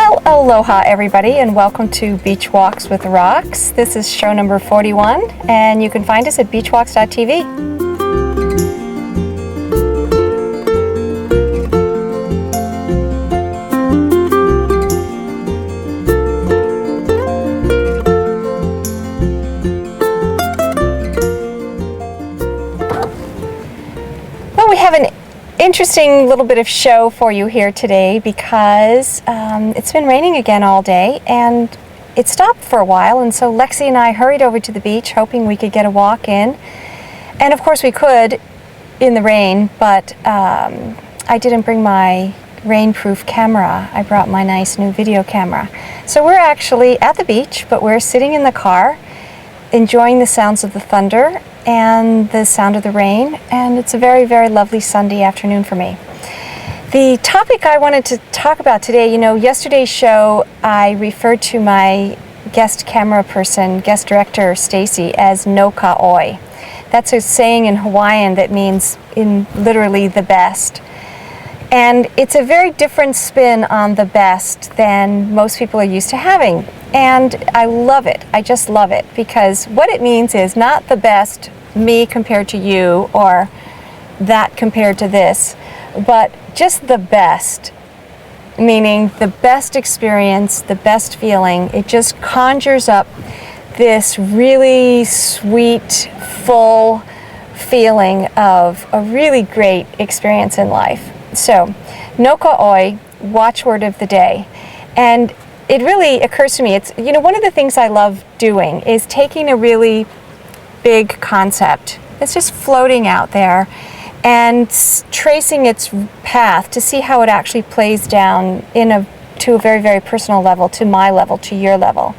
Well, aloha everybody, and welcome to Beachwalks with Rocks. This is show number 41, and you can find us at beachwalks.tv. Well, we have an interesting little bit of show for you here today because it's been raining again all day, and it stopped for a while, and so Lexi and I hurried over to the beach hoping we could get a walk in. And of course we could in the rain, but I didn't bring my rainproof camera. I brought my nice new video camera. So we're actually at the beach, but we're sitting in the car enjoying the sounds of the thunder and the sound of the rain, and it's a very, very lovely Sunday afternoon for me. The topic I wanted to talk about today, yesterday's show I referred to my guest camera person, guest director Stacy, as no ka oi. That's a saying in Hawaiian that means literally the best. And it's a very different spin on the best than most people are used to having. And I love it. I just love it, because what it means is not the best me compared to you or that compared to this, but just the best, meaning the best experience, the best feeling. It just conjures up this really sweet, full feeling of a really great experience in life. So, no ka oi, watchword of the day. And it really occurs to me, it's, one of the things I love doing is taking a really big concept that's just floating out there and tracing its path to see how it actually plays down to a very, very personal level, to my level, to your level.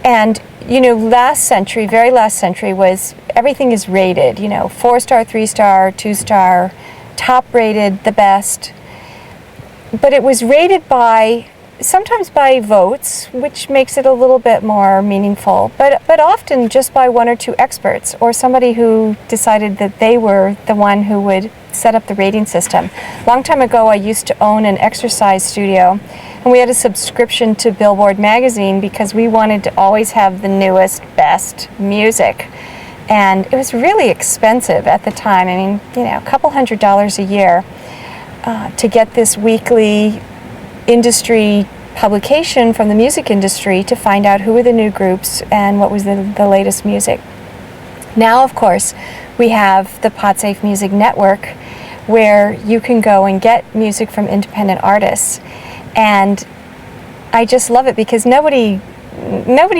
And very last century was everything is rated, 4-star, 3-star, 2-star, top rated, the best. But it was rated sometimes by votes, which makes it a little bit more meaningful, but often just by one or two experts or somebody who decided that they were the one who would set up the rating system. Long time ago, I used to own an exercise studio, and we had a subscription to Billboard magazine because we wanted to always have the newest, best music. And it was really expensive at the time. I mean, a couple $100 a year to get this weekly industry publication from the music industry to find out who were the new groups and what was the latest music. Now, of course, we have the PodSafe Music Network, where you can go and get music from independent artists. And I just love it because nobody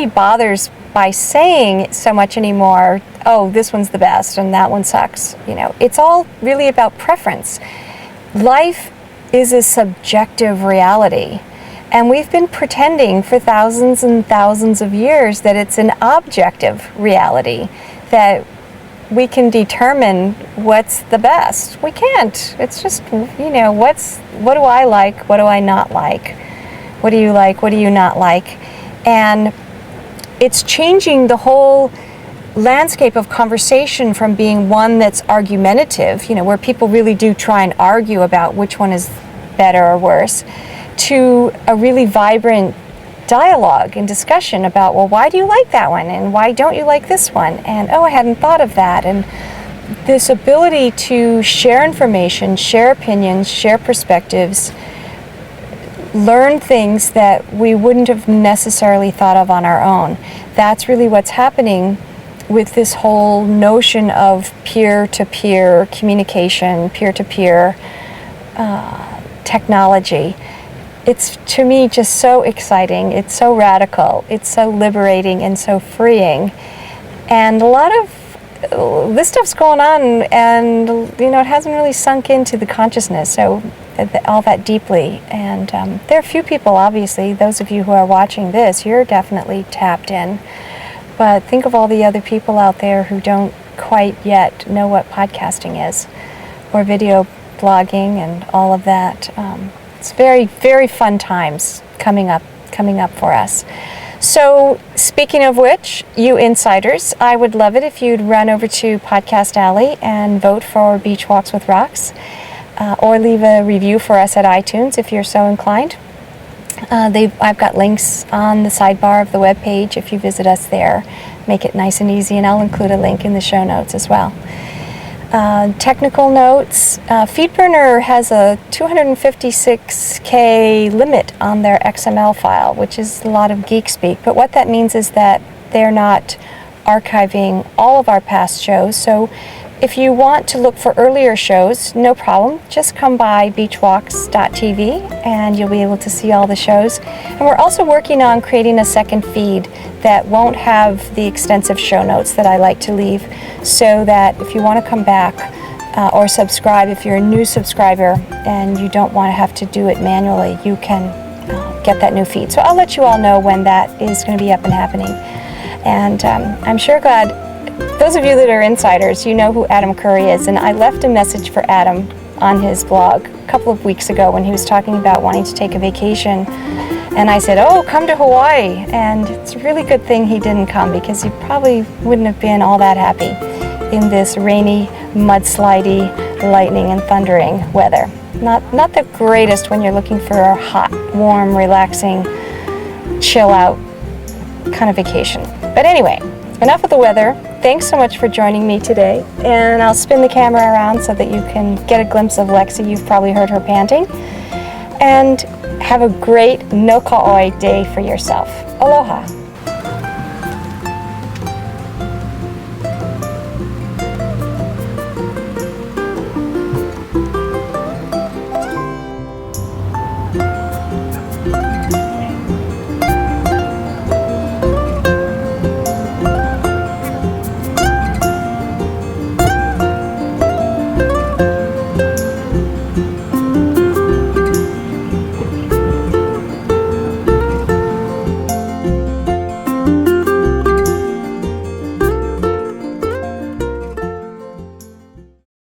bothers by saying so much anymore, oh, this one's the best and that one sucks. It's all really about preference. Life is a subjective reality, and we've been pretending for thousands and thousands of years that it's an objective reality, that we can determine what's the best. We can't. It's just, what do I like, what do I not like, what do you like, what do you not like? And it's changing the whole landscape of conversation from being one that's argumentative, where people really do try and argue about which one is better or worse, to a really vibrant dialogue and discussion about, well, why do you like that one? And why don't you like this one? And, oh, I hadn't thought of that. And this ability to share information, share opinions, share perspectives, learn things that we wouldn't have necessarily thought of on our own. That's really what's happening with this whole notion of peer-to-peer communication, peer-to-peer technology. It's, to me, just so exciting. It's so radical. It's so liberating and so freeing. And a lot of this stuff's going on, and it hasn't really sunk into the consciousness all that deeply. And there are a few people, obviously, those of you who are watching this, you're definitely tapped in. But think of all the other people out there who don't quite yet know what podcasting is, or video blogging and all of that. It's very, very fun times coming up for us. So, speaking of which, you insiders, I would love it if you'd run over to Podcast Alley and vote for Beachwalks with Rocks, or leave a review for us at iTunes if you're so inclined. I've got links on the sidebar of the web page if you visit us there. Make it nice and easy, and I'll include a link in the show notes as well. Technical notes, FeedBurner has a 256K limit on their XML file, which is a lot of geek speak, but what that means is that they're not archiving all of our past shows. So if you want to look for earlier shows, no problem. Just come by beachwalks.tv and you'll be able to see all the shows. And we're also working on creating a second feed that won't have the extensive show notes that I like to leave, so that if you want to come back or subscribe, if you're a new subscriber and you don't want to have to do it manually, you can get that new feed. So I'll let you all know when that is going to be up and happening. And I'm sure glad those of you that are insiders, you know who Adam Curry is, and I left a message for Adam on his blog a couple of weeks ago when he was talking about wanting to take a vacation, and I said, oh, come to Hawaii, and it's a really good thing he didn't come, because he probably wouldn't have been all that happy in this rainy, mudslidey, lightning and thundering weather. Not the greatest when you're looking for a hot, warm, relaxing, chill out kind of vacation. But anyway, enough of the weather. Thanks so much for joining me today, and I'll spin the camera around so that you can get a glimpse of Lexi. You've probably heard her panting. And have a great no ka'oi day for yourself. Aloha.